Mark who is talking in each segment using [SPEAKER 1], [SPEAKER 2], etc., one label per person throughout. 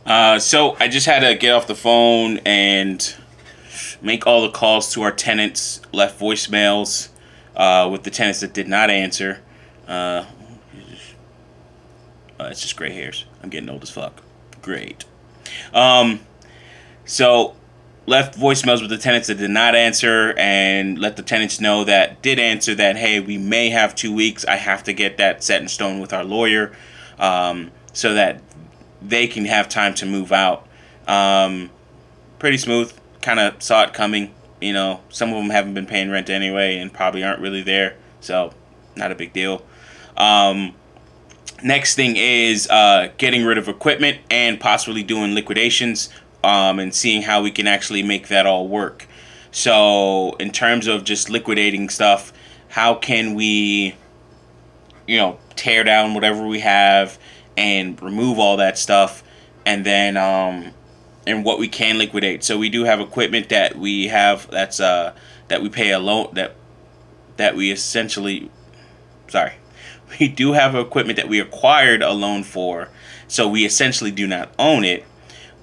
[SPEAKER 1] So I just had to get off the phone and make all the calls to our tenants, left voicemails with the tenants that did not answer. Uh, it's just gray hairs. I'm getting old as fuck. Great. Um, so left voicemails with the tenants that did not answer and let the tenants know that did answer that, hey, we may have 2 weeks. I have to get that set in stone with our lawyer so that they can have time to move out. Pretty smooth. Kind of saw it coming. You know, some of them haven't been paying rent anyway and probably aren't really there. So, not a big deal. Next thing is getting rid of equipment and possibly doing liquidations and seeing how we can actually make that all work. So, in terms of just liquidating stuff, how can we, tear down whatever we have and remove all that stuff, and then and what we can liquidate. So we do have equipment that we have that's that we pay a loan that we essentially, sorry, we do have equipment that we acquired a loan for, so we essentially do not own it,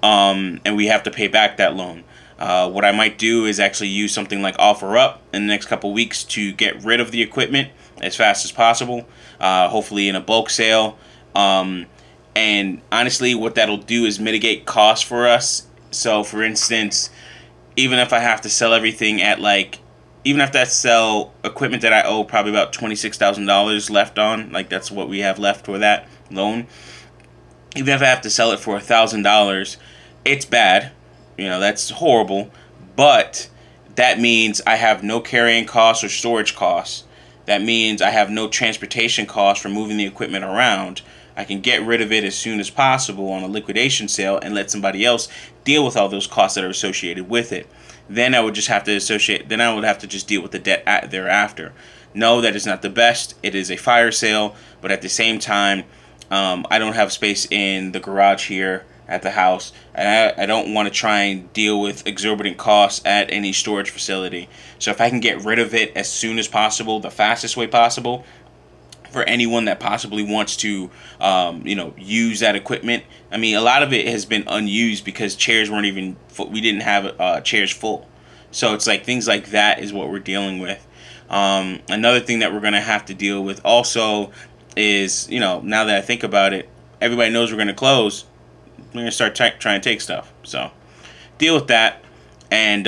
[SPEAKER 1] and we have to pay back that loan. What I might do is actually use something like OfferUp in the next couple weeks to get rid of the equipment as fast as possible, hopefully in a bulk sale. And honestly, what that'll do is mitigate costs for us. So for instance, even if I have to sell everything at even if I sell equipment that I owe probably about $26,000 left on, that's what we have left for that loan. Even if I have to sell it for $1,000, it's bad. That's horrible. But that means I have no carrying costs or storage costs. That means I have no transportation costs for moving the equipment around. I can get rid of it as soon as possible on a liquidation sale and let somebody else deal with all those costs that are associated with it. Then I would just have to just deal with the debt thereafter. No, that is not the best. It is a fire sale, but at the same time, I don't have space in the garage here at the house, and I don't want to try and deal with exorbitant costs at any storage facility. So if I can get rid of it as soon as possible, the fastest way possible, for anyone that possibly wants to, use that equipment. I mean, a lot of it has been unused because chairs weren't even we didn't have chairs full. So it's things like that is what we're dealing with. Another thing that we're going to have to deal with also is, now that I think about it, everybody knows we're going to close. We're going to start trying to take stuff. So deal with that and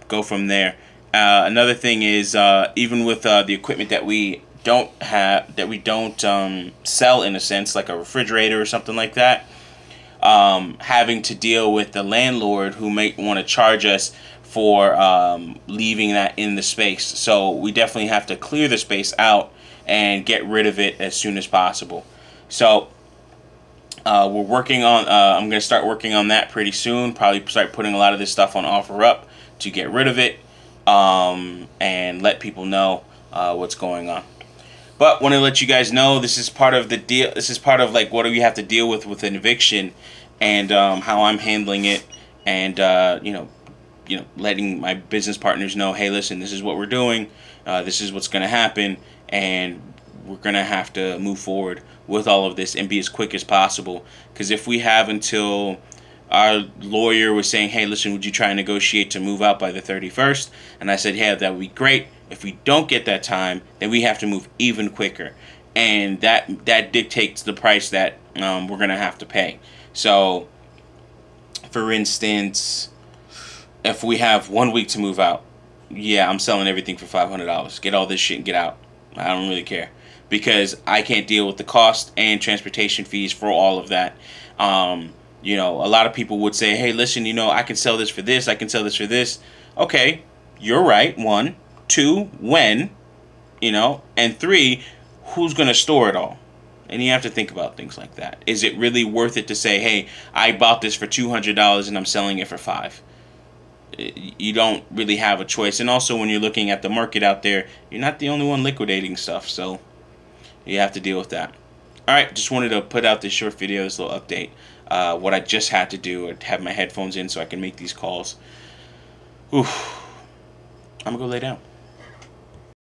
[SPEAKER 1] go from there. Another thing is even with the equipment that we don't sell, in a sense, like a refrigerator or something like that, having to deal with the landlord who may want to charge us for leaving that in the space. So we definitely have to clear the space out and get rid of it as soon as possible. So we're working on I'm going to start working on that pretty soon. Probably start putting a lot of this stuff on OfferUp to get rid of it and let people know what's going on. But want to let you guys know this is part of the deal. This is part of what do we have to deal with an eviction, and how I'm handling it, and letting my business partners know, hey, listen, this is what we're doing. This is what's going to happen, and we're going to have to move forward with all of this and be as quick as possible. Because if we have until our lawyer was saying, hey, listen, would you try and negotiate to move out by the 31st? And I said, yeah, that would be great. If we don't get that time, then we have to move even quicker. And that dictates the price that we're going to have to pay. So, for instance, if we have 1 week to move out, yeah, I'm selling everything for $500. Get all this shit and get out. I don't really care. Because I can't deal with the cost and transportation fees for all of that. A lot of people would say, hey, listen, I can sell this for this. I can sell this for this. Okay, you're right. 1. 2, when, and 3, who's going to store it all? And you have to think about things like that. Is it really worth it to say, hey, I bought this for $200 and I'm selling it for $5? You don't really have a choice. And also when you're looking at the market out there, you're not the only one liquidating stuff. So you have to deal with that. Alright, just wanted to put out this short video, this little update. What I just had to do, I have my headphones in so I can make these calls. Oof. I'm going to go lay down.